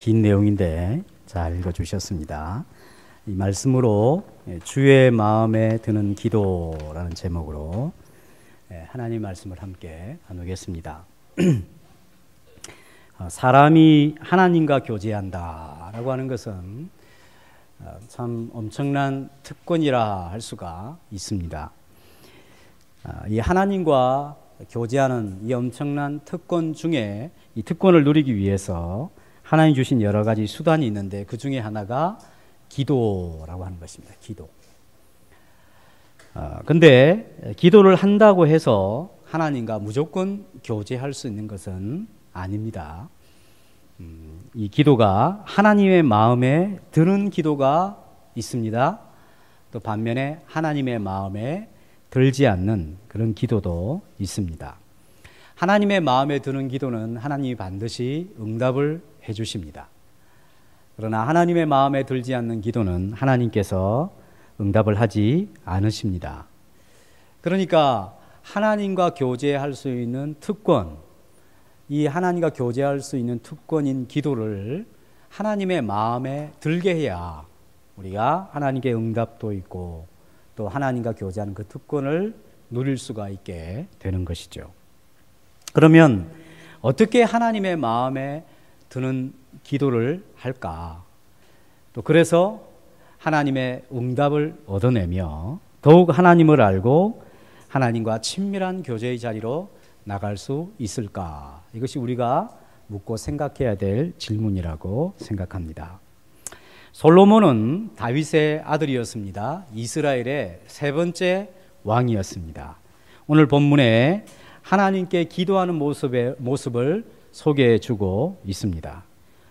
긴 내용인데 잘 읽어주셨습니다. 이 말씀으로 주의 마음에 드는 기도라는 제목으로 하나님 말씀을 함께 나누겠습니다. 사람이 하나님과 교제한다라고 하는 것은 참 엄청난 특권이라 할 수가 있습니다. 이 하나님과 교제하는 이 엄청난 특권 중에 이 특권을 누리기 위해서 하나님 주신 여러 가지 수단이 있는데 그 중에 하나가 기도라고 하는 것입니다. 기도. 근데 기도를 한다고 해서 하나님과 무조건 교제할 수 있는 것은 아닙니다. 이 기도가 하나님의 마음에 드는 기도가 있습니다. 또 반면에 하나님의 마음에 들지 않는 그런 기도도 있습니다. 하나님의 마음에 드는 기도는 하나님이 반드시 응답을 해 주십니다. 그러나 하나님의 마음에 들지 않는 기도는 하나님께서 응답을 하지 않으십니다. 그러니까 하나님과 교제할 수 있는 특권, 이 하나님과 교제할 수 있는 특권인 기도를 하나님의 마음에 들게 해야 우리가 하나님께 응답도 있고 또 하나님과 교제하는 그 특권을 누릴 수가 있게 되는 것이죠. 그러면 어떻게 하나님의 마음에 드는 기도를 할까? 또 그래서 하나님의 응답을 얻어내며 더욱 하나님을 알고 하나님과 친밀한 교제의 자리로 나갈 수 있을까? 이것이 우리가 묻고 생각해야 될 질문이라고 생각합니다. 솔로몬은 다윗의 아들이었습니다. 이스라엘의 세 번째 왕이었습니다. 오늘 본문에 하나님께 기도하는 모습을 소개해 주고 있습니다.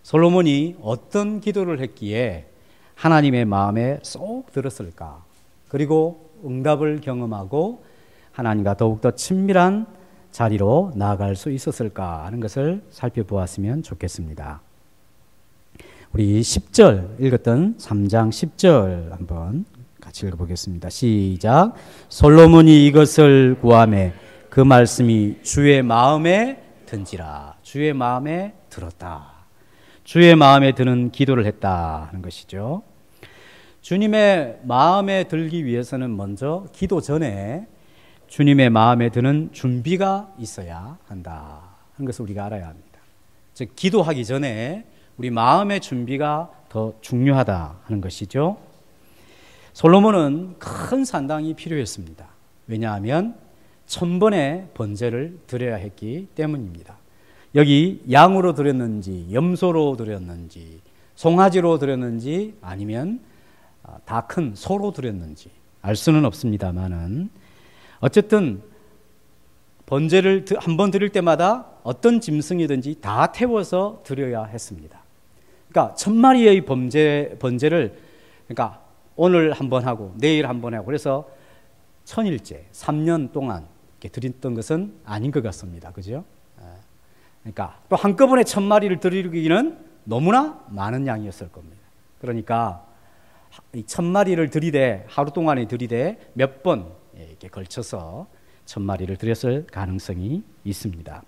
솔로몬이 어떤 기도를 했기에 하나님의 마음에 쏙 들었을까? 그리고 응답을 경험하고 하나님과 더욱더 친밀한 자리로 나아갈 수 있었을까 하는 것을 살펴보았으면 좋겠습니다. 우리 10절 읽었던 3장 10절 한번 같이 읽어보겠습니다. 시작. 솔로몬이 이것을 구하매 그 말씀이 주의 마음에 든지라. 주의 마음에 들었다. 주의 마음에 드는 기도를 했다 하는 것이죠. 주님의 마음에 들기 위해서는 먼저 기도 전에 주님의 마음에 드는 준비가 있어야 한다 하는 것을 우리가 알아야 합니다. 즉 기도하기 전에 우리 마음의 준비가 더 중요하다 하는 것이죠. 솔로몬은 큰 산당이 필요했습니다. 왜냐하면 1000번의 번제를 드려야 했기 때문입니다. 여기 양으로 드렸는지 염소로 드렸는지 송아지로 드렸는지 아니면 다 큰 소로 드렸는지 알 수는 없습니다만은 어쨌든 번제를 한 번 드릴 때마다 어떤 짐승이든지 다 태워서 드려야 했습니다. 그러니까 1000마리의 번제를 그러니까 오늘 한 번 하고 내일 한 번 하고 그래서 1000일째 3년 동안 이렇게 드렸던 것은 아닌 것 같습니다. 그죠? 그러니까 또 한꺼번에 1000마리를 드리기는 너무나 많은 양이었을 겁니다. 그러니까 이 1000마리를 드리되 하루 동안에 드리되 몇 번 이렇게 걸쳐서 1000마리를 드렸을 가능성이 있습니다.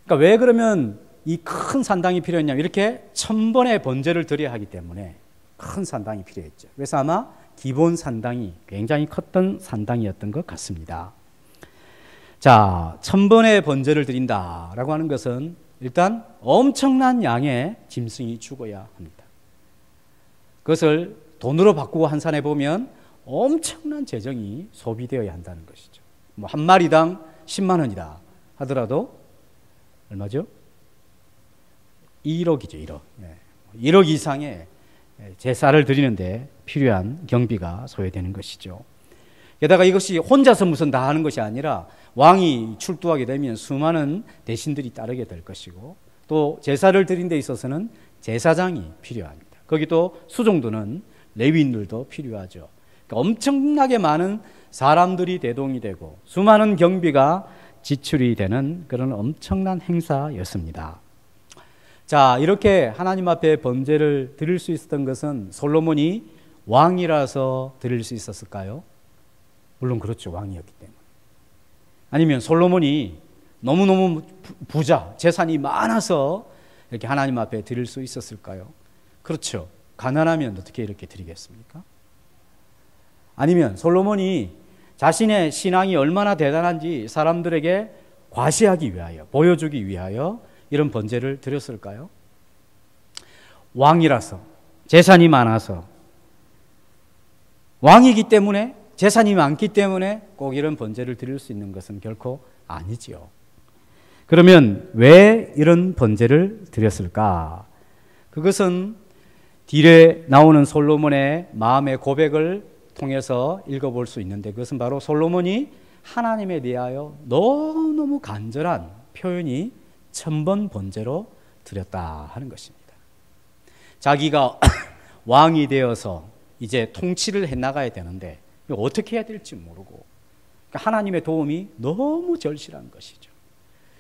그러니까 왜 그러면 이 큰 산당이 필요했냐면 이렇게 1000번의 번제를 드려야 하기 때문에 큰 산당이 필요했죠. 그래서 아마 기본 산당이 굉장히 컸던 산당이었던 것 같습니다. 자, 1000번의 번제를 드린다라고 하는 것은 일단 엄청난 양의 짐승이 죽어야 합니다. 그것을 돈으로 바꾸고 환산해 보면 엄청난 재정이 소비되어야 한다는 것이죠. 뭐 한 마리당 10만 원이다 하더라도 얼마죠? 1억이죠, 1억. 1억 이상의 제사를 드리는데 필요한 경비가 소요되는 것이죠. 게다가 이것이 혼자서 무슨 다 하는 것이 아니라 왕이 출두하게 되면 수많은 대신들이 따르게 될 것이고 또 제사를 드린 데 있어서는 제사장이 필요합니다. 거기도 수종도는 레위인들도 필요하죠. 그러니까 엄청나게 많은 사람들이 대동이 되고 수많은 경비가 지출이 되는 그런 엄청난 행사였습니다. 자, 이렇게 하나님 앞에 번제를 드릴 수 있었던 것은 솔로몬이 왕이라서 드릴 수 있었을까요? 물론 그렇죠. 왕이었기 때문에. 아니면 솔로몬이 너무너무 부자, 재산이 많아서 이렇게 하나님 앞에 드릴 수 있었을까요? 그렇죠. 가난하면 어떻게 이렇게 드리겠습니까? 아니면 솔로몬이 자신의 신앙이 얼마나 대단한지 사람들에게 과시하기 위하여, 보여주기 위하여 이런 번제를 드렸을까요? 왕이라서, 재산이 많아서, 왕이기 때문에, 재산이 많기 때문에 꼭 이런 번제를 드릴 수 있는 것은 결코 아니지요. 그러면 왜 이런 번제를 드렸을까? 그것은 뒤에 나오는 솔로몬의 마음의 고백을 통해서 읽어볼 수 있는데, 그것은 바로 솔로몬이 하나님에 대하여 너무너무 간절한 표현이 천번 번제로 드렸다 하는 것입니다. 자기가 왕이 되어서 이제 통치를 해나가야 되는데 어떻게 해야 될지 모르고, 하나님의 도움이 너무 절실한 것이죠.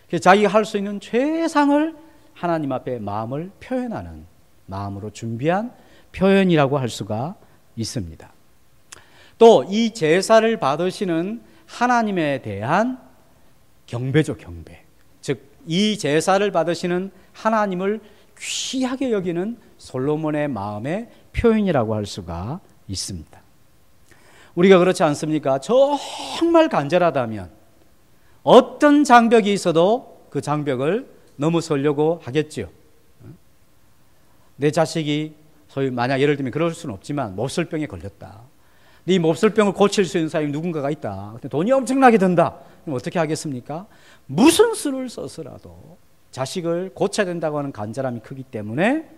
그래서 자기가 할 수 있는 최상을 하나님 앞에 마음을 표현하는, 마음으로 준비한 표현이라고 할 수가 있습니다. 또 이 제사를 받으시는 하나님에 대한 경배죠, 경배. 즉 이 제사를 받으시는 하나님을 귀하게 여기는 솔로몬의 마음의 표현이라고 할 수가 있습니다. 우리가 그렇지 않습니까? 정말 간절하다면 어떤 장벽이 있어도 그 장벽을 넘어서려고 하겠죠. 내 자식이 소위 만약 예를 들면 그럴 수는 없지만 몹쓸병에 걸렸다. 이 몹쓸병을 고칠 수 있는 사람이 누군가가 있다. 근데 돈이 엄청나게 든다. 그럼 어떻게 하겠습니까? 무슨 수를 써서라도 자식을 고쳐야 된다고 하는 간절함이 크기 때문에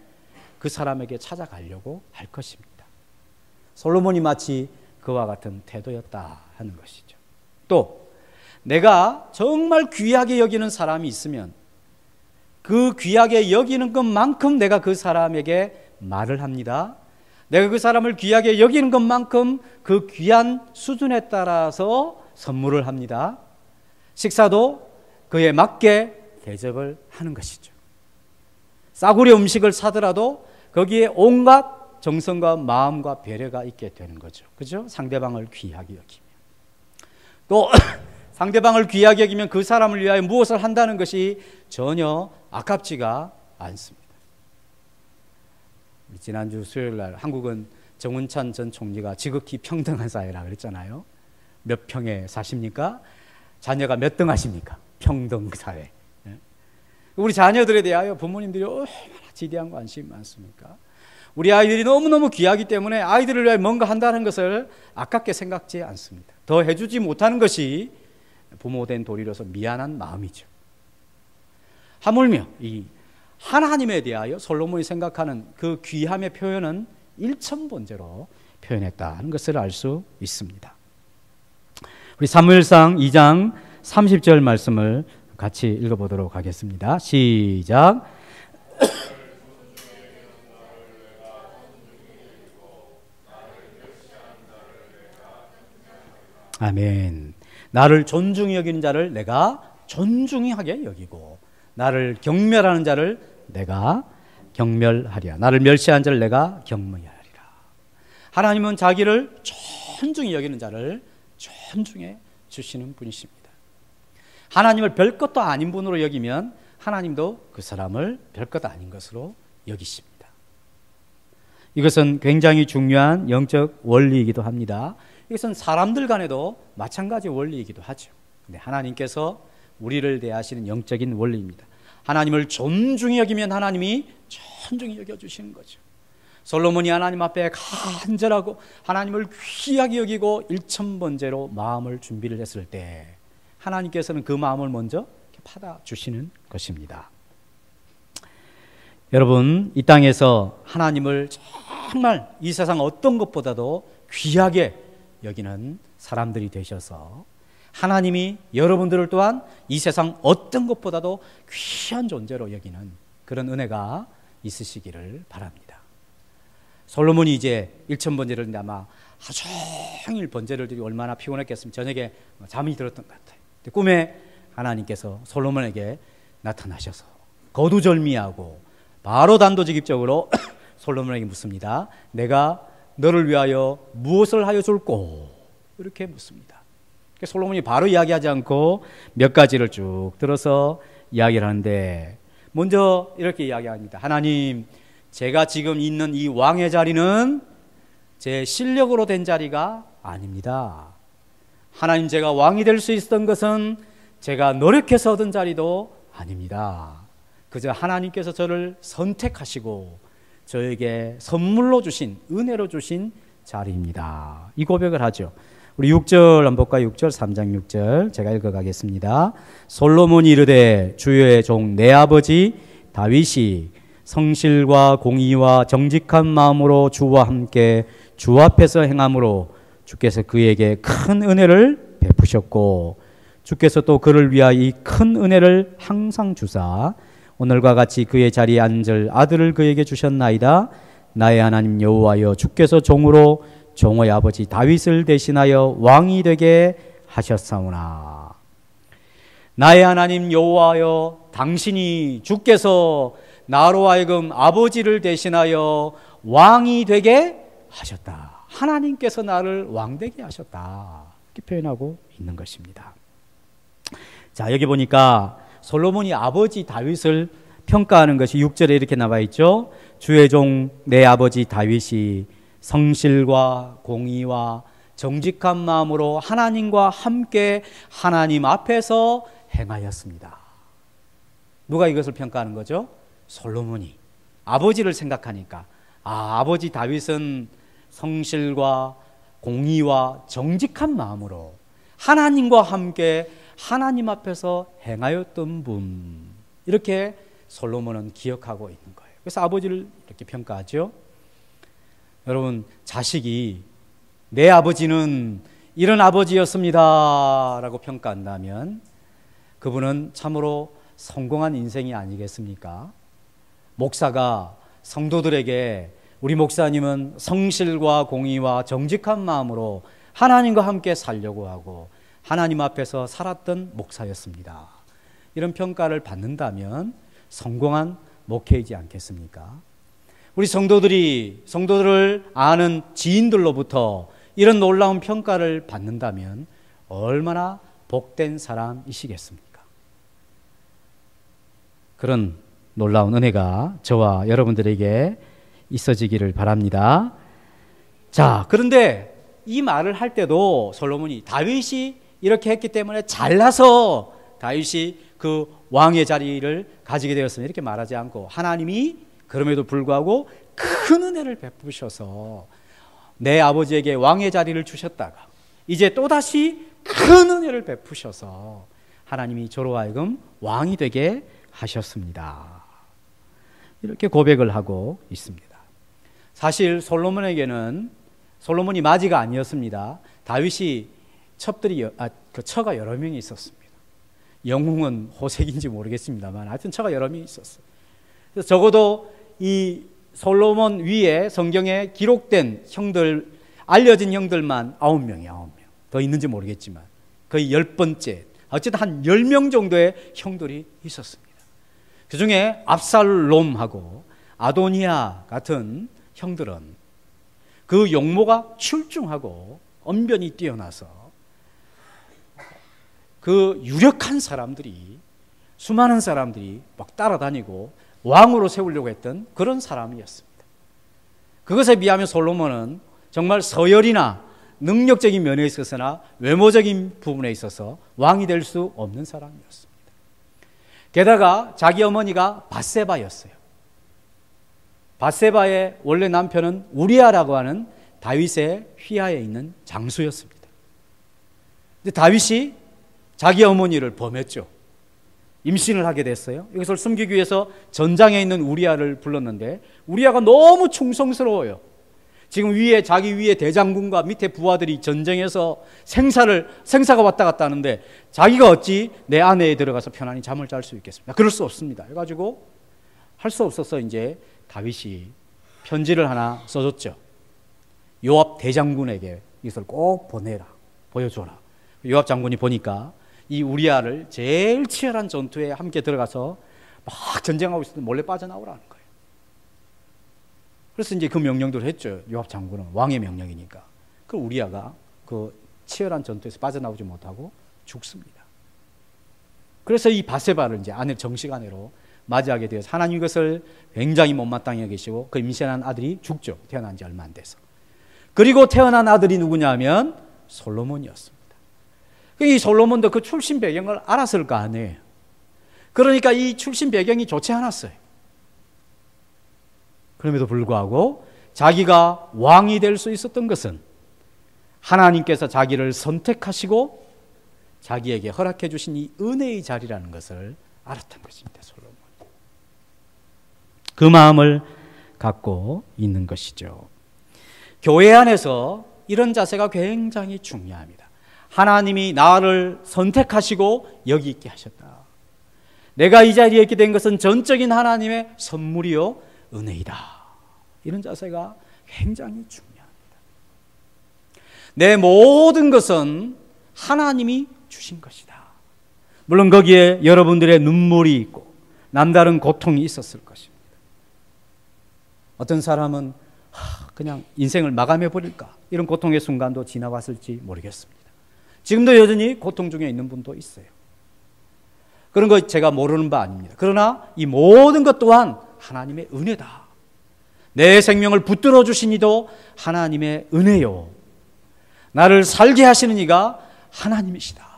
그 사람에게 찾아가려고 할 것입니다. 솔로몬이 마치 그와 같은 태도였다 하는 것이죠. 또 내가 정말 귀하게 여기는 사람이 있으면 그 귀하게 여기는 것만큼 내가 그 사람에게 말을 합니다. 내가 그 사람을 귀하게 여기는 것만큼 그 귀한 수준에 따라서 선물을 합니다. 식사도 그에 맞게 대접을 하는 것이죠. 싸구려 음식을 사더라도 거기에 온갖 정성과 마음과 배려가 있게 되는 거죠. 그죠? 상대방을 귀하게 여기면. 또 상대방을 귀하게 여기면 그 사람을 위하여 무엇을 한다는 것이 전혀 아깝지가 않습니다. 지난주 수요일 날 한국은 정운찬 전 총리가 지극히 평등한 사회라 그랬잖아요. 몇 평에 사십니까? 자녀가 몇 등 하십니까? 평등 사회. 우리 자녀들에 대하여 부모님들이 얼마나 지대한 관심이 많습니까? 우리 아이들이 너무너무 귀하기 때문에 아이들을 위해 뭔가 한다는 것을 아깝게 생각지 않습니다. 더 해주지 못하는 것이 부모된 도리로서 미안한 마음이죠. 하물며 이 하나님에 대하여 솔로몬이 생각하는 그 귀함의 표현은 일천번제로 표현했다는 것을 알 수 있습니다. 우리 사무엘상 2장 30절 말씀을 같이 읽어보도록 하겠습니다. 시작. 아멘. 나를 존중히 여기는 자를 내가 존중히 하게 여기고 나를 경멸하는 자를 내가 경멸하리라. 나를 멸시하는 자를 내가 경멸하리라. 하나님은 자기를 존중히 여기는 자를 존중해 주시는 분이십니다. 하나님을 별것도 아닌 분으로 여기면 하나님도 그 사람을 별것 아닌 것으로 여기십니다. 이것은 굉장히 중요한 영적 원리이기도 합니다. 이것은 사람들 간에도 마찬가지 원리이기도 하죠. 근데 하나님께서 우리를 대하시는 영적인 원리입니다. 하나님을 존중히 여기면 하나님이 존중히 여겨주시는 거죠. 솔로몬이 하나님 앞에 간절하고 하나님을 귀하게 여기고 일천번제로 마음을 준비를 했을 때 하나님께서는 그 마음을 먼저 받아주시는 것입니다. 여러분, 이 땅에서 하나님을 정말 이 세상 어떤 것보다도 귀하게 여기는 사람들이 되셔서 하나님이 여러분들을 또한 이 세상 어떤 것보다도 귀한 존재로 여기는 그런 은혜가 있으시기를 바랍니다. 솔로몬이 이제 일천번제를 했는데 아마 하루 종일 번제를 드리고 얼마나 피곤했겠습니까? 저녁에 잠이 들었던 것 같아요. 꿈에 하나님께서 솔로몬에게 나타나셔서 거두절미하고 바로 단도직입적으로 솔로몬에게 묻습니다. 내가 너를 위하여 무엇을 하여 줄꼬? 이렇게 묻습니다. 솔로몬이 바로 이야기하지 않고 몇 가지를 쭉 들어서 이야기를 하는데 먼저 이렇게 이야기합니다. 하나님, 제가 지금 있는 이 왕의 자리는 제 실력으로 된 자리가 아닙니다. 하나님, 제가 왕이 될 수 있었던 것은 제가 노력해서 얻은 자리도 아닙니다. 그저 하나님께서 저를 선택하시고 저에게 선물로 주신, 은혜로 주신 자리입니다. 이 고백을 하죠. 우리 6절 한번 볼까요? 6절, 3장 6절 제가 읽어가겠습니다. 솔로몬이 이르되 주의 종 내 아버지 다윗이 성실과 공의와 정직한 마음으로 주와 함께 주 앞에서 행함으로 주께서 그에게 큰 은혜를 베푸셨고 주께서 또 그를 위하여 이 큰 은혜를 항상 주사 오늘과 같이 그의 자리에 앉을 아들을 그에게 주셨나이다. 나의 하나님 여호와여, 주께서 종으로 종의 아버지 다윗을 대신하여 왕이 되게 하셨사오나. 나의 하나님 여호와여, 당신이 주께서 나로 하여금 아버지를 대신하여 왕이 되게 하셨다. 하나님께서 나를 왕 되게 하셨다. 이렇게 표현하고 있는 것입니다. 자, 여기 보니까 솔로몬이 아버지 다윗을 평가하는 것이 6절에 이렇게 나와 있죠. 주의 종 내 아버지 다윗이 성실과 공의와 정직한 마음으로 하나님과 함께 하나님 앞에서 행하였습니다. 누가 이것을 평가하는 거죠? 솔로몬이. 아버지를 생각하니까 아버지 다윗은 성실과 공의와 정직한 마음으로 하나님과 함께 하나님 앞에서 행하였던 분, 이렇게 솔로몬은 기억하고 있는 거예요. 그래서 아버지를 이렇게 평가하죠. 여러분, 자식이 내 아버지는 이런 아버지였습니다 라고 평가한다면 그분은 참으로 성공한 인생이 아니겠습니까? 목사가 성도들에게 우리 목사님은 성실과 공의와 정직한 마음으로 하나님과 함께 살려고 하고 하나님 앞에서 살았던 목사였습니다. 이런 평가를 받는다면 성공한 목회이지 않겠습니까? 우리 성도들을 아는 지인들로부터 이런 놀라운 평가를 받는다면 얼마나 복된 사람이시겠습니까? 그런 놀라운 은혜가 저와 여러분들에게 있어지기를 바랍니다. 자, 그런데 이 말을 할 때도 솔로몬이 다윗이 이렇게 했기 때문에 잘나서 다윗이 그 왕의 자리를 가지게 되었으면 이렇게 말하지 않고 하나님이 그럼에도 불구하고 큰 은혜를 베푸셔서 내 아버지에게 왕의 자리를 주셨다가 이제 또다시 큰 은혜를 베푸셔서 하나님이 저로 하여금 왕이 되게 하셨습니다. 이렇게 고백을 하고 있습니다. 사실 솔로몬이 맞이가 아니었습니다. 다윗이 처가 여러 명이 있었습니다. 영웅은 호색인지 모르겠습니다만 하여튼 처가 여러 명이 있었어요. 그래서 적어도 이 솔로몬 위에 성경에 기록된 형들, 알려진 형들만 9명이 9명. 더 있는지 모르겠지만 거의 10번째, 어쨌든 한 10명 정도의 형들이 있었습니다. 그 중에 압살롬하고 아도니아 같은 형들은 그 용모가 출중하고 언변이 뛰어나서 그 유력한 사람들이, 수많은 사람들이 막 따라다니고 왕으로 세우려고 했던 그런 사람이었습니다. 그것에 비하면 솔로몬은 정말 서열이나 능력적인 면에 있어서나 외모적인 부분에 있어서 왕이 될 수 없는 사람이었습니다. 게다가 자기 어머니가 밧세바였어요. 밧세바의 원래 남편은 우리아라고 하는 다윗의 휘하에 있는 장수였습니다. 근데 다윗이 자기 어머니를 범했죠. 임신을 하게 됐어요. 이것을 숨기기 위해서 전장에 있는 우리아를 불렀는데 우리아가 너무 충성스러워요. 지금 자기 위에 대장군과 밑에 부하들이 전쟁에서 생사가 왔다 갔다 하는데 자기가 어찌 내 아내에 들어가서 편안히 잠을 잘 수 있겠습니까? 그럴 수 없습니다. 해가지고 할 수 없어서 이제 다윗이 편지를 하나 써줬죠. 요압 대장군에게 이것을 꼭 보여줘라. 요압 장군이 보니까 이 우리아를 제일 치열한 전투에 함께 들어가서 막 전쟁하고 있을 때 몰래 빠져나오라는 거예요. 그래서 이제 그 명령대로 했죠. 요압 장군은 왕의 명령이니까. 그 우리아가 그 치열한 전투에서 빠져나오지 못하고 죽습니다. 그래서 이 밧세바를 이제 정식 아내로 맞이하게 되어서 하나님 이것을 굉장히 못마땅히 여기시고 그 임신한 아들이 죽죠. 태어난 지 얼마 안 돼서. 그리고 태어난 아들이 누구냐면 솔로몬이었습니다. 이 솔로몬도 그 출신 배경을 알았을 거 아니에요. 그러니까 이 출신 배경이 좋지 않았어요. 그럼에도 불구하고 자기가 왕이 될 수 있었던 것은 하나님께서 자기를 선택하시고 자기에게 허락해 주신 이 은혜의 자리라는 것을 알았던 것입니다. 솔로몬. 그 마음을 갖고 있는 것이죠. 교회 안에서 이런 자세가 굉장히 중요합니다. 하나님이 나를 선택하시고 여기 있게 하셨다. 내가 이 자리에 있게 된 것은 전적인 하나님의 선물이요 은혜이다. 이런 자세가 굉장히 중요합니다. 내 모든 것은 하나님이 주신 것이다. 물론 거기에 여러분들의 눈물이 있고 남다른 고통이 있었을 것입니다. 어떤 사람은 그냥 인생을 마감해 버릴까 이런 고통의 순간도 지나왔을지 모르겠습니다. 지금도 여전히 고통 중에 있는 분도 있어요. 그런 거 제가 모르는 바 아닙니다. 그러나 이 모든 것 또한 하나님의 은혜다. 내 생명을 붙들어 주신 이도 하나님의 은혜요. 나를 살게 하시는 이가 하나님이시다.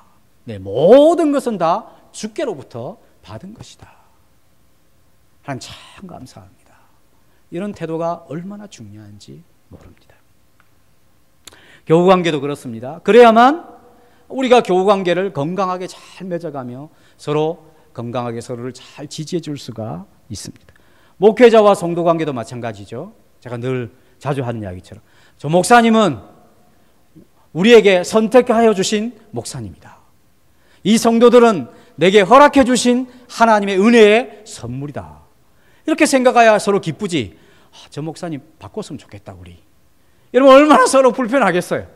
내 모든 것은 다 주께로부터 받은 것이다. 하나님 참 감사합니다. 이런 태도가 얼마나 중요한지 모릅니다. 교우관계도 그렇습니다. 그래야만 우리가 교우관계를 건강하게 잘 맺어가며 서로 건강하게 서로를 잘 지지해 줄 수가 있습니다. 목회자와 성도관계도 마찬가지죠. 제가 늘 자주 하는 이야기처럼 저 목사님은 우리에게 선택하여 주신 목사님이다. 이 성도들은 내게 허락해 주신 하나님의 은혜의 선물이다. 이렇게 생각해야 서로 기쁘지. 저 목사님 바꿨으면 좋겠다 우리. 여러분 얼마나 서로 불편하겠어요.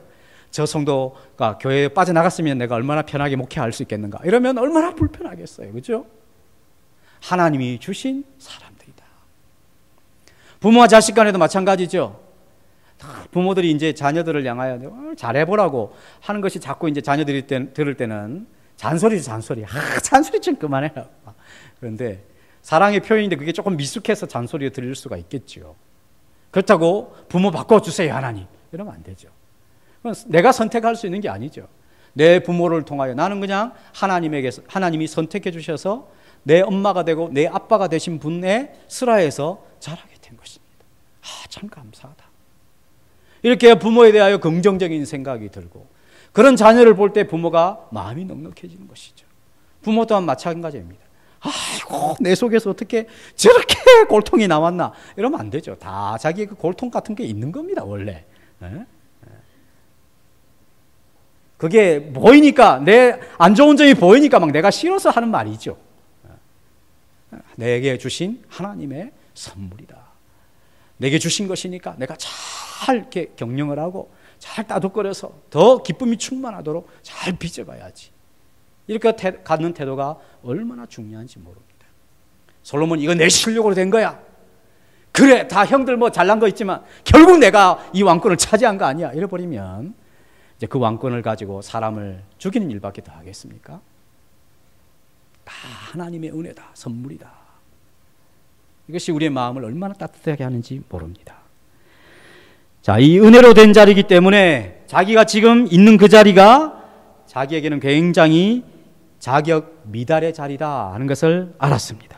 저 성도가 교회에 빠져나갔으면 내가 얼마나 편하게 목회할 수 있겠는가. 이러면 얼마나 불편하겠어요. 그렇죠? 하나님이 주신 사람들이다. 부모와 자식 간에도 마찬가지죠. 부모들이 이제 자녀들을 향하여 잘해보라고 하는 것이 자꾸 이제 자녀들이 들을 때는 잔소리죠, 잔소리. 잔소리 좀 그만해라. 그런데 사랑의 표현인데 그게 조금 미숙해서 잔소리를 들을 수가 있겠죠. 그렇다고 부모 바꿔주세요, 하나님. 이러면 안 되죠. 내가 선택할 수 있는 게 아니죠. 내 부모를 통하여 나는 그냥 하나님이 선택해 주셔서 내 엄마가 되고 내 아빠가 되신 분의 슬하에서 자라게 된 것입니다. 참 감사하다. 이렇게 부모에 대하여 긍정적인 생각이 들고 그런 자녀를 볼 때 부모가 마음이 넉넉해지는 것이죠. 부모 또한 마찬가지입니다. 아이고 내 속에서 어떻게 저렇게 골통이 나왔나 이러면 안 되죠. 다 자기의 그 골통 같은 게 있는 겁니다 원래. 그게 보이니까 내 안 좋은 점이 보이니까 막 내가 싫어서 하는 말이죠. 내게 주신 하나님의 선물이다. 내게 주신 것이니까 내가 잘 이렇게 경영을 하고 잘 따뜻거려서 더 기쁨이 충만하도록 잘 빚어가야지. 이렇게 갖는 태도가 얼마나 중요한지 모릅니다. 솔로몬 이거 내 실력으로 된 거야. 그래 다 형들 뭐 잘난 거 있지만 결국 내가 이 왕권을 차지한 거 아니야. 이래버리면 이제 그 왕권을 가지고 사람을 죽이는 일밖에 더 하겠습니까? 다 하나님의 은혜다. 선물이다. 이것이 우리의 마음을 얼마나 따뜻하게 하는지 모릅니다. 자, 이 은혜로 된 자리이기 때문에 자기가 지금 있는 그 자리가 자기에게는 굉장히 자격 미달의 자리다 하는 것을 알았습니다.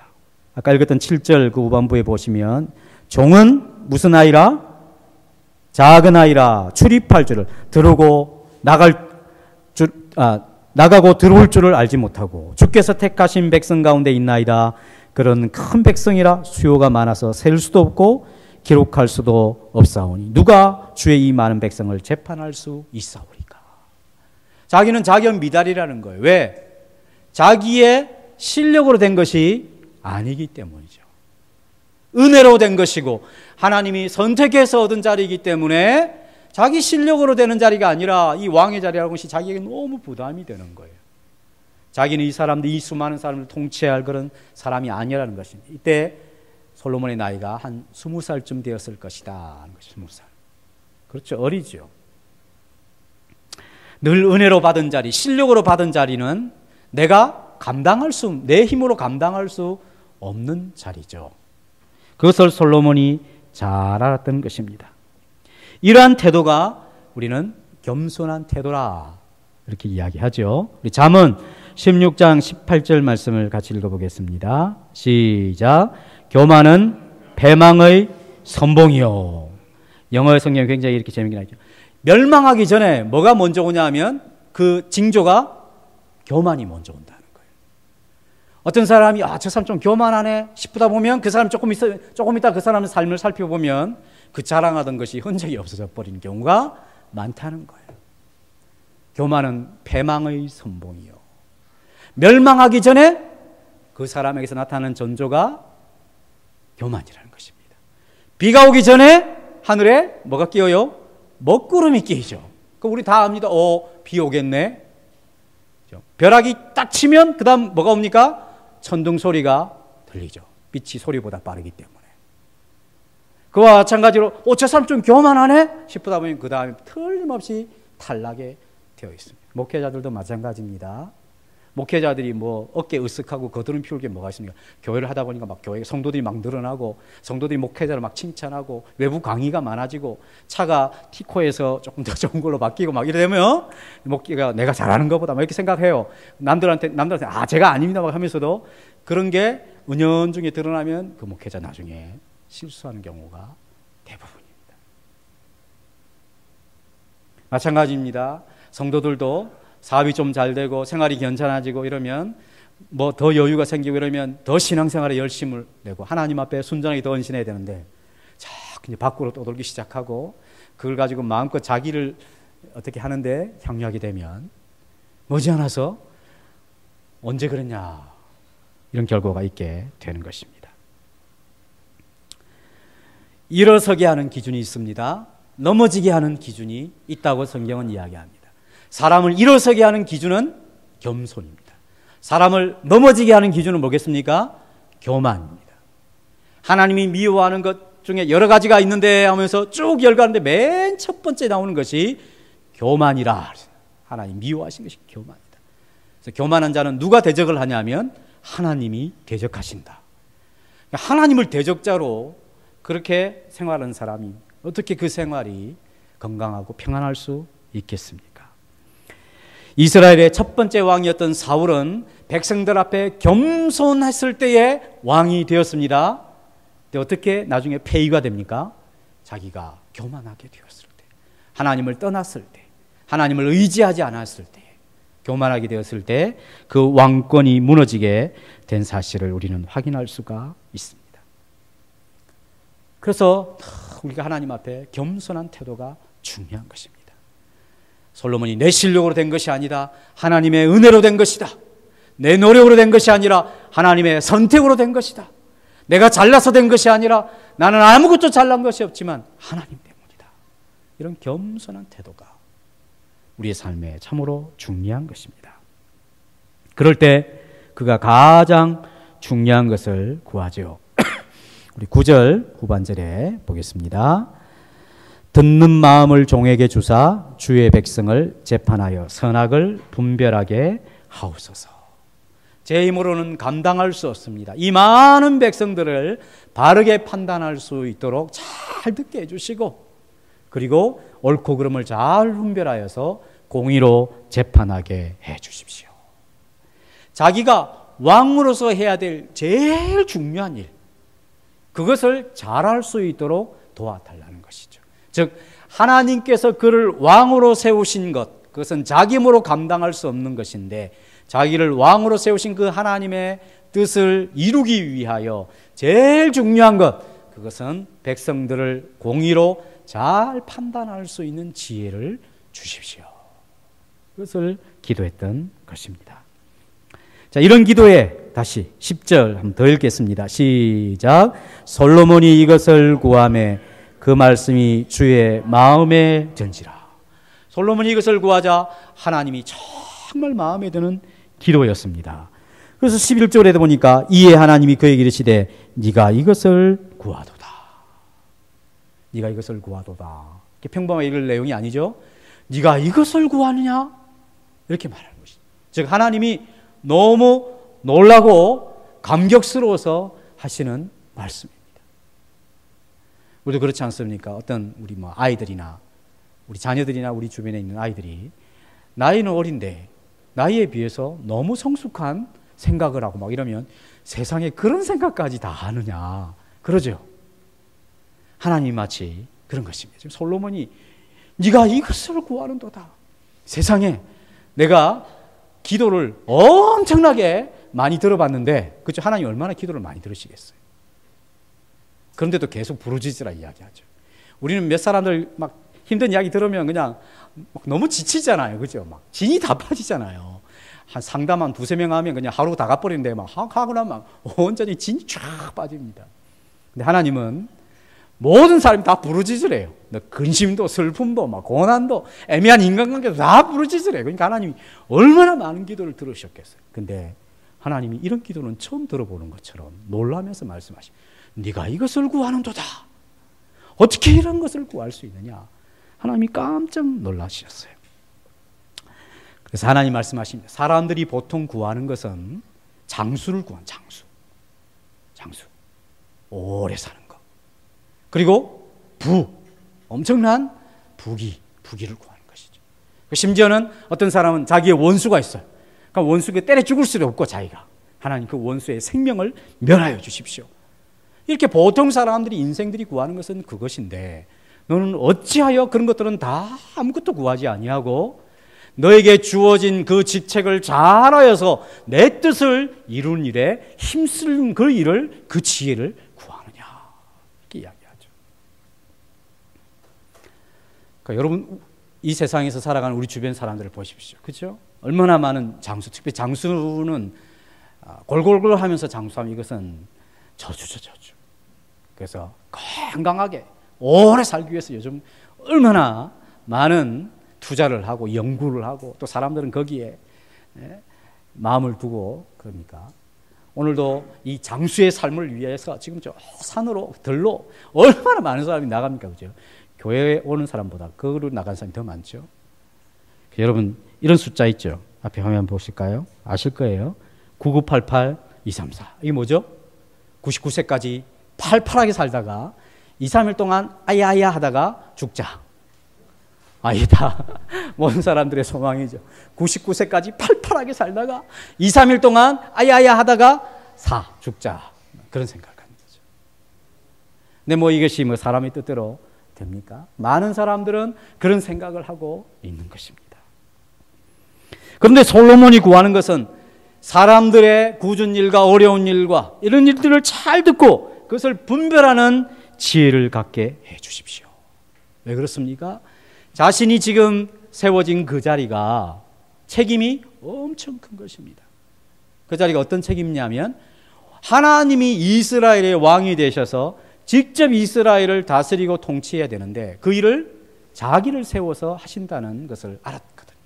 아까 읽었던 7절 그 후반부에 보시면 종은 무슨 아이라? 작은 아이라 출입할 줄을 나가고 들어올 줄을 알지 못하고 주께서 택하신 백성 가운데 있나이다. 그런 큰 백성이라 수요가 많아서 셀 수도 없고 기록할 수도 없사오니 누가 주의 이 많은 백성을 재판할 수 있사오리까. 자기는 자격 미달이라는 거예요. 왜? 자기의 실력으로 된 것이 아니기 때문이죠. 은혜로 된 것이고 하나님이 선택해서 얻은 자리이기 때문에 자기 실력으로 되는 자리가 아니라 이 왕의 자리라는 것이 자기에게 너무 부담이 되는 거예요. 자기는 이 사람들, 이 수많은 사람을 통치해야 할 그런 사람이 아니라는 것입니다. 이때 솔로몬의 나이가 한 20살쯤 되었을 것이다 하는 것이 20살. 그렇죠. 어리죠. 늘 은혜로 받은 자리, 실력으로 받은 자리는 내 힘으로 감당할 수 없는 자리죠. 그것을 솔로몬이 잘 알았던 것입니다. 이러한 태도가 우리는 겸손한 태도라 이렇게 이야기하죠. 우리 잠언 16장 18절 말씀을 같이 읽어보겠습니다. 시작. 교만은 패망의 선봉이요. 영어 성경이 굉장히 이렇게 재미있게 나죠. 멸망하기 전에 뭐가 먼저 오냐면 그 징조가 교만이 먼저 온다는 거예요. 어떤 사람이 저 사람 좀 교만하네 싶다 보면 그 사람 조금 있다 그 사람의 삶을 살펴보면 그 자랑하던 것이 흔적이 없어져 버린 경우가 많다는 거예요. 교만은 패망의 선봉이요. 멸망하기 전에 그 사람에게서 나타나는 전조가 교만이라는 것입니다. 비가 오기 전에 하늘에 뭐가 끼어요? 먹구름이 끼죠. 우리 다 압니다. 비 오겠네. 벼락이 딱 치면 그 다음 뭐가 옵니까? 천둥 소리가 들리죠. 빛이 소리보다 빠르기 때문에. 그와 마찬가지로 저 사람 좀 교만하네 싶다 보면 그 다음에 틀림없이 탈락에 되어 있습니다. 목회자들도 마찬가지입니다. 목회자들이 뭐 어깨 으쓱하고 거드름 피울 게 뭐가 있습니까? 교회를 하다 보니까 막 교회 성도들이 막 늘어나고 성도들이 목회자를 막 칭찬하고 외부 강의가 많아지고 차가 티코에서 조금 더 좋은 걸로 바뀌고 막 이러면 목회가 내가 잘하는 것보다 막 이렇게 생각해요. 남들한테 제가 아닙니다 막 하면서도 그런 게 은연중에 드러나면 그 목회자 나중에 실수하는 경우가 대부분입니다. 마찬가지입니다. 성도들도 사업이 좀 잘 되고 생활이 괜찮아지고 이러면 뭐 더 여유가 생기고 이러면 더 신앙생활에 열심을 내고 하나님 앞에 순전하게 더 헌신해야 되는데 자꾸 이제 밖으로 떠돌기 시작하고 그걸 가지고 마음껏 자기를 어떻게 하는데 향유하게 되면 머지않아서 언제 그랬냐 이런 결과가 있게 되는 것입니다. 일어서게 하는 기준이 있습니다. 넘어지게 하는 기준이 있다고 성경은 이야기합니다. 사람을 일어서게 하는 기준은 겸손입니다. 사람을 넘어지게 하는 기준은 뭐겠습니까? 교만입니다. 하나님이 미워하는 것 중에 여러 가지가 있는데 하면서 쭉 열가는데 맨 첫 번째 나오는 것이 교만이라. 하나님 미워하신 것이 교만이다. 그래서 교만한 자는 누가 대적을 하냐면 하나님이 대적하신다. 하나님을 대적자로 그렇게 생활하는 사람이 어떻게 그 생활이 건강하고 평안할 수 있겠습니까? 이스라엘의 첫 번째 왕이었던 사울은 백성들 앞에 겸손했을 때에 왕이 되었습니다. 근데 어떻게 나중에 폐위가 됩니까? 자기가 교만하게 되었을 때, 하나님을 떠났을 때, 하나님을 의지하지 않았을 때, 교만하게 되었을 때 그 왕권이 무너지게 된 사실을 우리는 확인할 수가 있습니다. 그래서 우리가 하나님 앞에 겸손한 태도가 중요한 것입니다. 솔로몬이 내 실력으로 된 것이 아니다. 하나님의 은혜로 된 것이다. 내 노력으로 된 것이 아니라 하나님의 선택으로 된 것이다. 내가 잘나서 된 것이 아니라 나는 아무것도 잘난 것이 없지만 하나님 때문이다. 이런 겸손한 태도가 우리의 삶에 참으로 중요한 것입니다. 그럴 때 그가 가장 중요한 것을 구하죠. 우리 9절 후반절에 보겠습니다. 듣는 마음을 종에게 주사 주의 백성을 재판하여 선악을 분별하게 하옵소서. 제 힘으로는 감당할 수 없습니다. 이 많은 백성들을 바르게 판단할 수 있도록 잘 듣게 해주시고 그리고 옳고 그름을 잘 분별하여서 공의로 재판하게 해주십시오. 자기가 왕으로서 해야 될 제일 중요한 일, 그것을 잘할 수 있도록 도와달라는 것이죠. 즉 하나님께서 그를 왕으로 세우신 것, 그것은 자기 힘으로 감당할 수 없는 것인데 자기를 왕으로 세우신 그 하나님의 뜻을 이루기 위하여 제일 중요한 것, 그것은 백성들을 공의로 잘 판단할 수 있는 지혜를 주십시오. 그것을 기도했던 것입니다. 자, 이런 기도에 다시 10절 한번 더 읽겠습니다. 시작. 솔로몬이 이것을 구하매 그 말씀이 주의 마음에 든지라. 솔로몬이 이것을 구하자 하나님이 정말 마음에 드는 기도였습니다. 그래서 11절에도 보니까 이에 하나님이 그에게 이르시되 네가 이것을 구하도다. 네가 이것을 구하도다. 이렇게 평범하게 읽을 내용이 아니죠. 네가 이것을 구하느냐? 이렇게 말하는 것이죠. 즉 하나님이 너무 놀라고 감격스러워서 하시는 말씀입니다. 우리도 그렇지 않습니까? 어떤 우리 아이들이나 우리 자녀들이나 우리 주변에 있는 아이들이 나이는 어린데 나이에 비해서 너무 성숙한 생각을 하고 막 이러면 세상에 그런 생각까지 다 하느냐 그러죠. 하나님 마치 그런 것입니다. 지금 솔로몬이 네가 이것을 구하는도다. 세상에 내가 기도를 엄청나게 많이 들어봤는데 그렇죠? 하나님 얼마나 기도를 많이 들으시겠어요. 그런데도 계속 부르짖으라 이야기하죠. 우리는 몇 사람들 막 힘든 이야기 들으면 그냥 막 너무 지치잖아요. 그죠? 막 진이 다 빠지잖아요. 한 상담 한 두세 명 하면 그냥 하루 다 가버리는데 막 하고 나면 온전히 진이 쫙 빠집니다. 근데 하나님은 모든 사람이 다 부르짖으래요. 근심도 슬픔도 막 고난도 애매한 인간관계도 다 부르짖으래요. 그러니까 하나님이 얼마나 많은 기도를 들으셨겠어요. 근데 하나님이 이런 기도는 처음 들어보는 것처럼 놀라면서 말씀하시죠. 네가 이것을 구하는도다. 어떻게 이런 것을 구할 수 있느냐. 하나님이 깜짝 놀라셨어요. 그래서 하나님 말씀하십니다. 사람들이 보통 구하는 것은 장수를 구한 장수. 오래 사는 것. 그리고 엄청난 부귀를 구하는 것이죠. 심지어는 어떤 사람은 자기의 원수가 있어요. 그러니까 원수에게 때려 죽을 수도 없고 자기가 하나님 그 원수의 생명을 멸하여 주십시오. 이렇게 보통 사람들이 인생들이 구하는 것은 그것인데 너는 어찌하여 그런 것들은 다 아무것도 구하지 아니하고 너에게 주어진 그 직책을 잘하여서 내 뜻을 이루는 일에 힘쓰는 그 일을 그 지혜를 구하느냐 이렇게 이야기하죠. 그러니까 여러분 이 세상에서 살아가는 우리 주변 사람들을 보십시오. 그렇죠? 얼마나 많은 장수, 특히 장수는 골골골 하면서 장수하면 이것은 저주죠. 그래서 건강하게 오래 살기 위해서 요즘 얼마나 많은 투자를 하고 연구를 하고 또 사람들은 거기에 마음을 두고 그러니까 오늘도 이 장수의 삶을 위해서 지금 저 산으로 들로 얼마나 많은 사람이 나갑니까? 그죠? 교회에 오는 사람보다 거기로 나간 사람이 더 많죠. 여러분 이런 숫자 있죠? 앞에 화면 보실까요? 아실 거예요. 9988-234 이게 뭐죠? 99세까지 팔팔하게 살다가 2, 3일 동안 아야아야 하다가 죽자. 아니다. 모든 사람들의 소망이죠. 99세까지 팔팔하게 살다가 2, 3일 동안 아야아야 하다가 죽자. 그런 생각을 하는 거죠. 근데 이것이 사람의 뜻대로 됩니까? 많은 사람들은 그런 생각을 하고 있는 것입니다. 그런데 솔로몬이 구하는 것은 사람들의 굳은 일과 어려운 일과 이런 일들을 잘 듣고 그것을 분별하는 지혜를 갖게 해 주십시오. 왜 그렇습니까? 자신이 지금 세워진 그 자리가 책임이 엄청 큰 것입니다. 그 자리가 어떤 책임이냐면 하나님이 이스라엘의 왕이 되셔서 직접 이스라엘을 다스리고 통치해야 되는데 그 일을 자기를 세워서 하신다는 것을 알았거든요.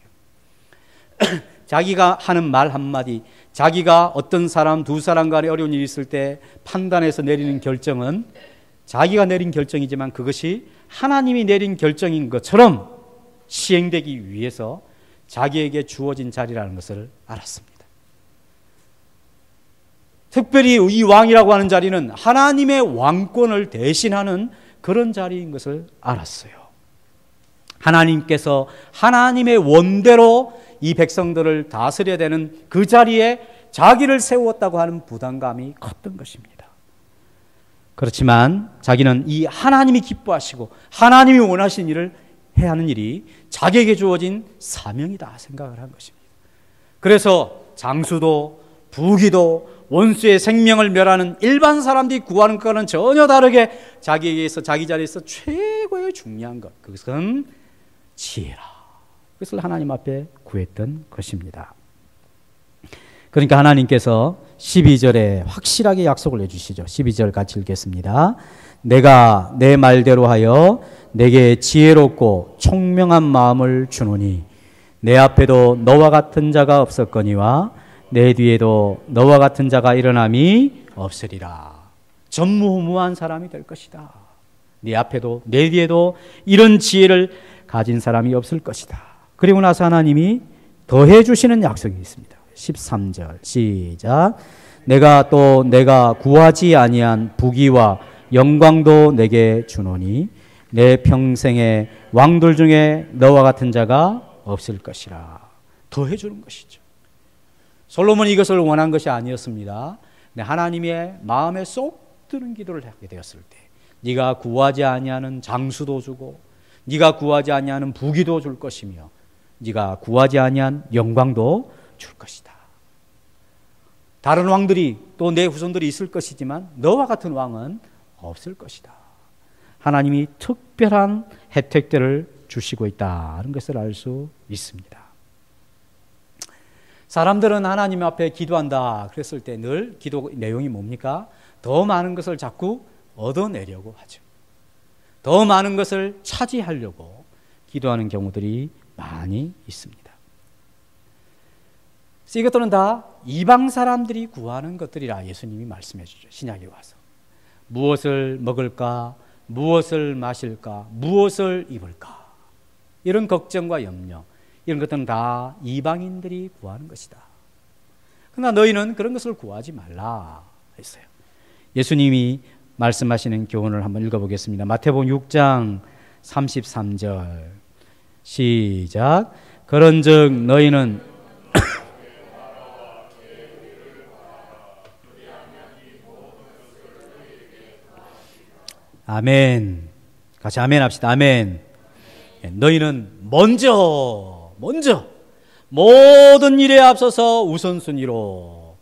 자기가 하는 말 한마디, 자기가 어떤 사람, 두 사람 간에 어려운 일이 있을 때 판단해서 내리는 결정은 자기가 내린 결정이지만 그것이 하나님이 내린 결정인 것처럼 시행되기 위해서 자기에게 주어진 자리라는 것을 알았습니다. 특별히 이 왕이라고 하는 자리는 하나님의 왕권을 대신하는 그런 자리인 것을 알았어요. 하나님께서 하나님의 원대로 이 백성들을 다스려야 되는 그 자리에 자기를 세웠다고 하는 부담감이 컸던 것입니다. 그렇지만 자기는 이 하나님이 기뻐하시고 하나님이 원하신 일을 해야 하는 일이 자기에게 주어진 사명이다 생각을 한 것입니다. 그래서 장수도 부귀도 원수의 생명을 멸하는 일반 사람들이 구하는 것과는 전혀 다르게 자기에게서 자기 자리에서 최고의 중요한 것, 그것은 지혜라. 그것을 하나님 앞에 구했던 것입니다. 그러니까 하나님께서 12절에 확실하게 약속을 해주시죠. 12절 같이 읽겠습니다. 내가 내 말대로 하여 내게 지혜롭고 총명한 마음을 주노니 내 앞에도 너와 같은 자가 없었거니와 내 뒤에도 너와 같은 자가 일어남이 없으리라. 전무후무한 사람이 될 것이다. 네 앞에도 내 뒤에도 이런 지혜를 가진 사람이 없을 것이다. 그리고 나서 하나님이 더해 주시는 약속이 있습니다. 13절 시작. 내가 구하지 아니한 부귀와 영광도 내게 주노니 내 평생의 왕들 중에 너와 같은 자가 없을 것이라. 더해 주는 것이죠. 솔로몬이 이것을 원한 것이 아니었습니다. 하나님의 마음에 쏙 드는 기도를 하게 되었을 때 네가 구하지 아니하는 장수도 주고 네가 구하지 아니하는 부귀도 줄 것이며 네가 구하지 아니한 영광도 줄 것이다. 다른 왕들이 또 내 후손들이 있을 것이지만 너와 같은 왕은 없을 것이다. 하나님이 특별한 혜택들을 주시고 있다는 것을 알 수 있습니다. 사람들은 하나님 앞에 기도한다 그랬을 때 늘 기도 내용이 뭡니까? 더 많은 것을 자꾸 얻어내려고 하죠. 더 많은 것을 차지하려고 기도하는 경우들이 많이 있습니다. 이것들은 다 이방 사람들이 구하는 것들이라 예수님이 말씀해 주죠. 신약에 와서 무엇을 먹을까, 무엇을 마실까, 무엇을 입을까, 이런 걱정과 염려, 이런 것들은 다 이방인들이 구하는 것이다. 그러나 너희는 그런 것을 구하지 말라 했어요. 예수님이 말씀하시는 교훈을 한번 읽어보겠습니다. 마태복음 6장 33절 시작. 그런즉 너희는 아멘. 같이 아멘 합시다. 아멘. 너희는 먼저 모든 일에 앞서서 우선순위로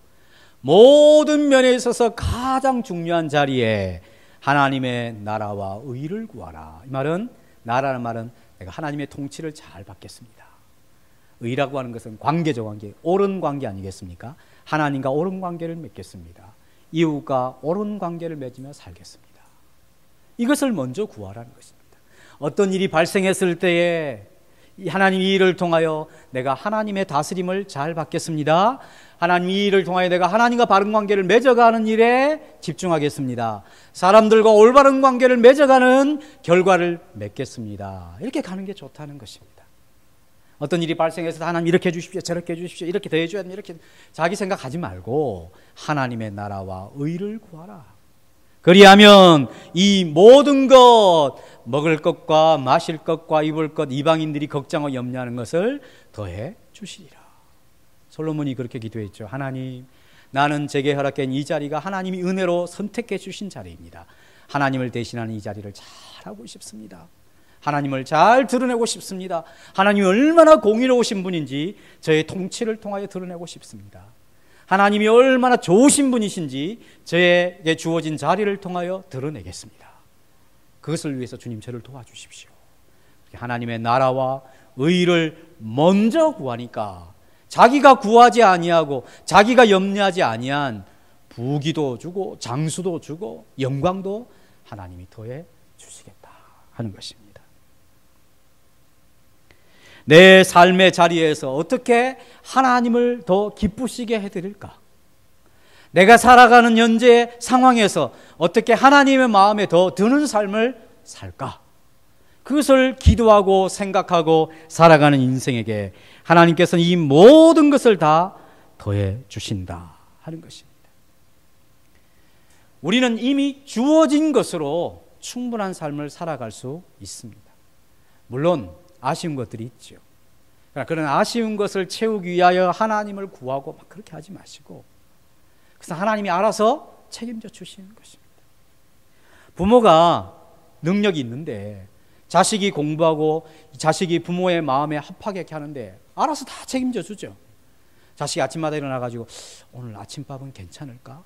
모든 면에 있어서 가장 중요한 자리에 하나님의 나라와 의를 구하라. 이 말은, 나라는 말은 내가 하나님의 통치를 잘 받겠습니다. 의라고 하는 것은 관계적 관계, 옳은 관계 아니겠습니까? 하나님과 옳은 관계를 맺겠습니다. 이웃과 옳은 관계를 맺으며 살겠습니다. 이것을 먼저 구하라는 것입니다. 어떤 일이 발생했을 때에 하나님 이 일을 통하여 내가 하나님의 다스림을 잘 받겠습니다. 하나님 이 일을 통하여 내가 하나님과 바른 관계를 맺어가는 일에 집중하겠습니다. 사람들과 올바른 관계를 맺어가는 결과를 맺겠습니다. 이렇게 가는 게 좋다는 것입니다. 어떤 일이 발생해서 하나님 이렇게 해주십시오, 저렇게 해주십시오, 이렇게 더 해줘야 됩니다, 이렇게 자기 생각하지 말고 하나님의 나라와 의를 구하라. 그리하면 이 모든 것, 먹을 것과 마실 것과 입을 것, 이방인들이 걱정하고 염려하는 것을 더해 주시리라. 솔로몬이 그렇게 기도했죠. 하나님, 나는 제게 허락된 이 자리가 하나님이 은혜로 선택해 주신 자리입니다. 하나님을 대신하는 이 자리를 잘하고 싶습니다. 하나님을 잘 드러내고 싶습니다. 하나님이 얼마나 공의로우신 분인지 저의 통치를 통하여 드러내고 싶습니다. 하나님이 얼마나 좋으신 분이신지 저에게 주어진 자리를 통하여 드러내겠습니다. 그것을 위해서 주님 저를 도와주십시오. 하나님의 나라와 의를 먼저 구하니까 자기가 구하지 아니하고 자기가 염려하지 아니한 부귀도 주고 장수도 주고 영광도 하나님이 더해 주시겠다 하는 것입니다. 내 삶의 자리에서 어떻게 하나님을 더 기쁘시게 해드릴까? 내가 살아가는 현재 상황에서 어떻게 하나님의 마음에 더 드는 삶을 살까? 그것을 기도하고 생각하고 살아가는 인생에게 하나님께서는 이 모든 것을 다 더해 주신다 하는 것입니다. 우리는 이미 주어진 것으로 충분한 삶을 살아갈 수 있습니다. 물론 아쉬운 것들이 있죠. 그런 아쉬운 것을 채우기 위하여 하나님을 구하고 막 그렇게 하지 마시고, 그래서 하나님이 알아서 책임져 주시는 것입니다. 부모가 능력이 있는데 자식이 공부하고 자식이 부모의 마음에 합하게 하는데 알아서 다 책임져 주죠. 자식이 아침마다 일어나가지고 오늘 아침밥은 괜찮을까?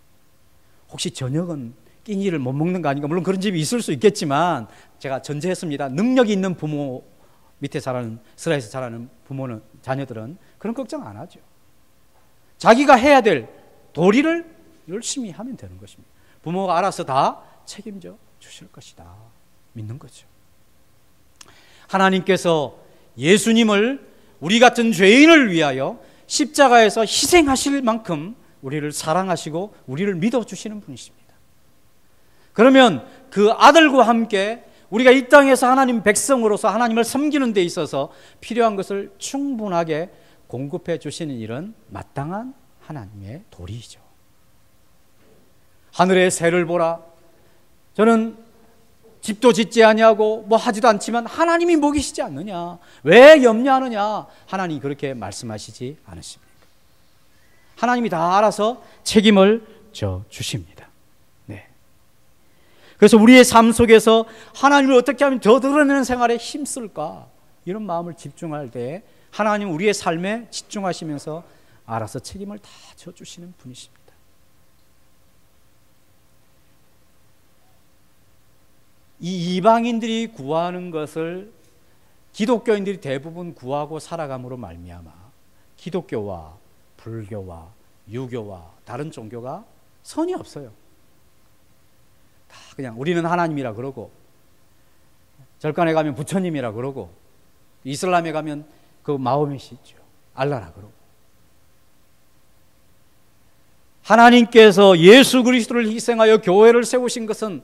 혹시 저녁은 끼니를 못 먹는 거 아닌가? 물론 그런 집이 있을 수 있겠지만 제가 전제했습니다. 능력이 있는 부모 밑에 자라는, 스라에서 자라는 부모는, 자녀들은 그런 걱정 안 하죠. 자기가 해야 될 도리를 열심히 하면 되는 것입니다. 부모가 알아서 다 책임져 주실 것이다 믿는 거죠. 하나님께서 예수님을 우리 같은 죄인을 위하여 십자가에서 희생하실 만큼 우리를 사랑하시고 우리를 믿어주시는 분이십니다. 그러면 그 아들과 함께 우리가 이 땅에서 하나님 백성으로서 하나님을 섬기는 데 있어서 필요한 것을 충분하게 공급해 주시는 일은 마땅한 하나님의 도리이죠. 하늘의 새를 보라. 저는 집도 짓지 아니하고 뭐 하지도 않지만 하나님이 먹이시지 않느냐. 왜 염려하느냐. 하나님이 그렇게 말씀하시지 않으십니까? 하나님이 다 알아서 책임을 져 주십니다. 네. 그래서 우리의 삶 속에서 하나님을 어떻게 하면 더 드러내는 생활에 힘쓸까? 이런 마음을 집중할 때 하나님 우리의 삶에 집중하시면서 알아서 책임을 다 져주시는 분이십니다. 이 이방인들이 구하는 것을 기독교인들이 대부분 구하고 살아감으로 말미암아 기독교와 불교와 유교와 다른 종교가 선이 없어요. 다 그냥 우리는 하나님이라 그러고, 절간에 가면 부처님이라 그러고, 이슬람에 가면 그 마호메시죠, 알라라 그러고. 하나님께서 예수 그리스도를 희생하여 교회를 세우신 것은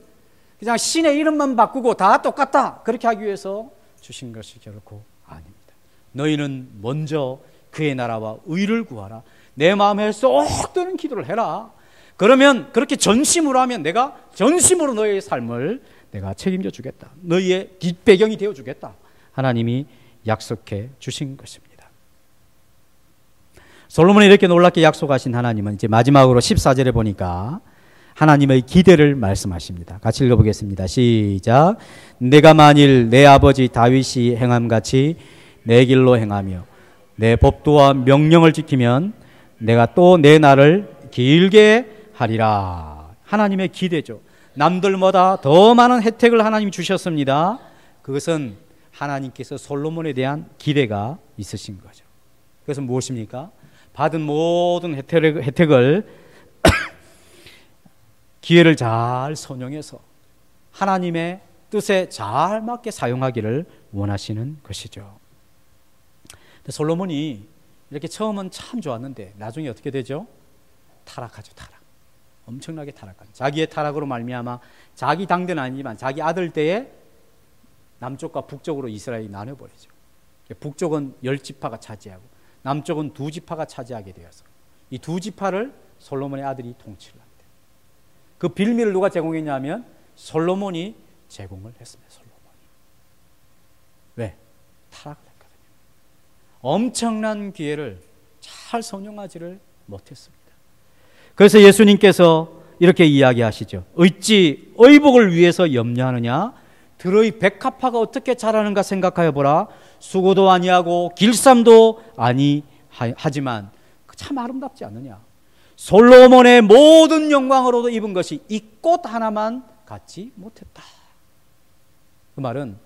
그냥 신의 이름만 바꾸고 다 똑같다 그렇게 하기 위해서 주신 것이 결코 아닙니다. 너희는 먼저 그의 나라와 의를 구하라. 내 마음에 쏙 드는 기도를 해라. 그러면 그렇게 전심으로 하면 내가 전심으로 너희의 삶을 내가 책임져 주겠다. 너희의 뒷배경이 되어 주겠다. 하나님이 약속해 주신 것입니다. 솔로몬이 이렇게 놀랍게 약속하신 하나님은 이제 마지막으로 14절에 보니까 하나님의 기대를 말씀하십니다. 같이 읽어보겠습니다. 시작. 내가 만일 내 아버지 다윗이 행함같이 내 길로 행하며 내 법도와 명령을 지키면 내가 또 내 날을 길게 하리라. 하나님의 기대죠. 남들보다 더 많은 혜택을 하나님이 주셨습니다. 그것은 하나님께서 솔로몬에 대한 기대가 있으신 거죠. 그것은 무엇입니까? 받은 모든 혜택을 기회를 잘 선용해서 하나님의 뜻에 잘 맞게 사용하기를 원하시는 것이죠. 솔로몬이 이렇게 처음은 참 좋았는데 나중에 어떻게 되죠? 타락하죠. 타락. 엄청나게 타락하죠. 자기의 타락으로 말미암아 자기 당대는 아니지만 자기 아들 때에 남쪽과 북쪽으로 이스라엘이 나눠버리죠. 북쪽은 10지파가 차지하고 남쪽은 2지파가 차지하게 되어서 이 2지파를 솔로몬의 아들이 통치를 합니다. 그 빌미를 누가 제공했냐면 솔로몬이 제공을 했습니다. 솔로몬이. 왜? 타락을 했거든요. 엄청난 기회를 잘 선용하지를 못했습니다. 그래서 예수님께서 이렇게 이야기하시죠. 어찌 의복을 위해서 염려하느냐? 들의 백합화가 어떻게 자라는가 생각하여 보라. 수고도 아니하고 길쌈도 아니하지만 참 아름답지 않느냐? 솔로몬의 모든 영광으로도 입은 것이 이 꽃 하나만 갖지 못했다. 그 말은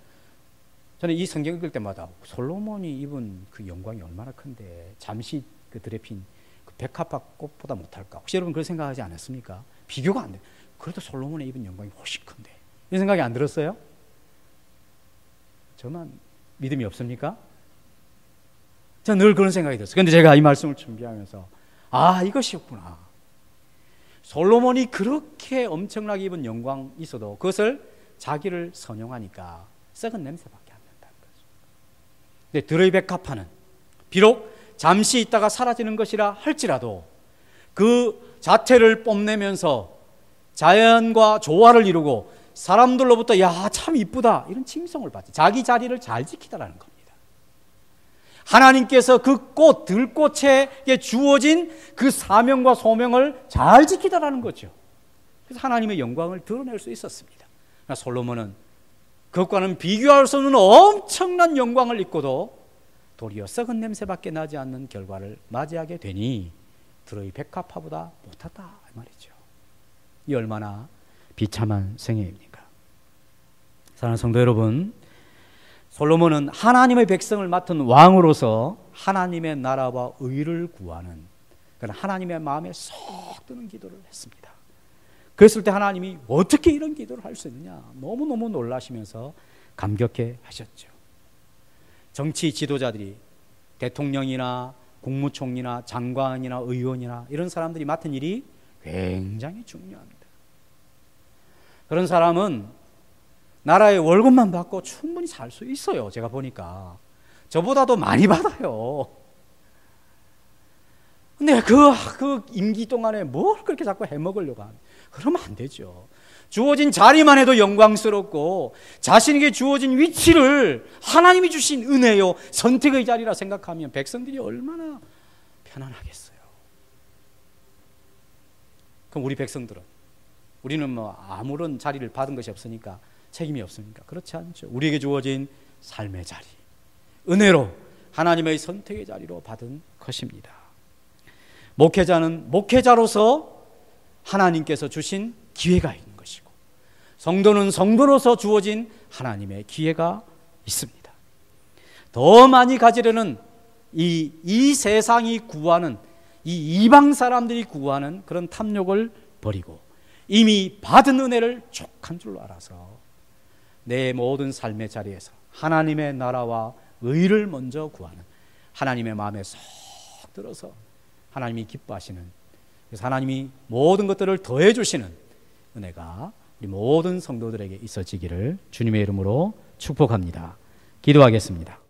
저는 이 성경 읽을 때마다 솔로몬이 입은 그 영광이 얼마나 큰데 잠시 그 들에 핀 그 백합화 꽃보다 못할까? 혹시 여러분 그런 생각하지 않았습니까? 비교가 안 돼. 그래도 솔로몬의 입은 영광이 훨씬 큰데 이런 생각이 안 들었어요? 저만 믿음이 없습니까? 저는 늘 그런 생각이 들었어요. 그런데 제가 이 말씀을 준비하면서 이것이었구나. 솔로몬이 그렇게 엄청나게 입은 영광이 있어도 그것을 자기를 선용하니까 썩은 냄새밖에 안 난다는 거죠. 근데 들의 백합화는 비록 잠시 있다가 사라지는 것이라 할지라도 그 자태를 뽐내면서 자연과 조화를 이루고 사람들로부터 야, 참 이쁘다 이런 칭송을 받지. 자기 자리를 잘 지키다라는 겁니다. 하나님께서 그 꽃, 들꽃에 주어진 그 사명과 소명을 잘 지키다라는 거죠. 그래서 하나님의 영광을 드러낼 수 있었습니다. 그러나 솔로몬은 그것과는 비교할 수 없는 엄청난 영광을 입고도 도리어 썩은 냄새밖에 나지 않는 결과를 맞이하게 되니 들의 백합화보다 못하다 말이죠. 이 얼마나 비참한 생애입니까? 사랑하는 성도 여러분, 솔로몬은 하나님의 백성을 맡은 왕으로서 하나님의 나라와 의를 구하는 그런 하나님의 마음에 쏙 드는 기도를 했습니다. 그랬을 때 하나님이 어떻게 이런 기도를 할 수 있느냐 너무너무 놀라시면서 감격해 하셨죠. 정치 지도자들이 대통령이나 국무총리나 장관이나 의원이나 이런 사람들이 맡은 일이 굉장히 중요합니다. 그런 사람은 나라의 월급만 받고 충분히 살 수 있어요. 제가 보니까 저보다도 많이 받아요. 근데 그 임기 동안에 뭘 그렇게 자꾸 해먹으려고 하는, 그러면 안 되죠. 주어진 자리만 해도 영광스럽고 자신에게 주어진 위치를 하나님이 주신 은혜요 선택의 자리라 생각하면 백성들이 얼마나 편안하겠어요. 그럼 우리 백성들은, 우리는 뭐 아무런 자리를 받은 것이 없으니까 책임이 없습니까? 그렇지 않죠. 우리에게 주어진 삶의 자리, 은혜로 하나님의 선택의 자리로 받은 것입니다. 목회자는 목회자로서 하나님께서 주신 기회가 있는 것이고, 성도는 성도로서 주어진 하나님의 기회가 있습니다. 더 많이 가지려는 이 세상이 구하는, 이 이방 사람들이 구하는 그런 탐욕을 버리고 이미 받은 은혜를 족한 줄로 알아서 내 모든 삶의 자리에서 하나님의 나라와 의를 먼저 구하는, 하나님의 마음에 쏙 들어서 하나님이 기뻐하시는, 그래서 하나님이 모든 것들을 더해 주시는 은혜가 우리 모든 성도들에게 있어지기를 주님의 이름으로 축복합니다. 기도하겠습니다.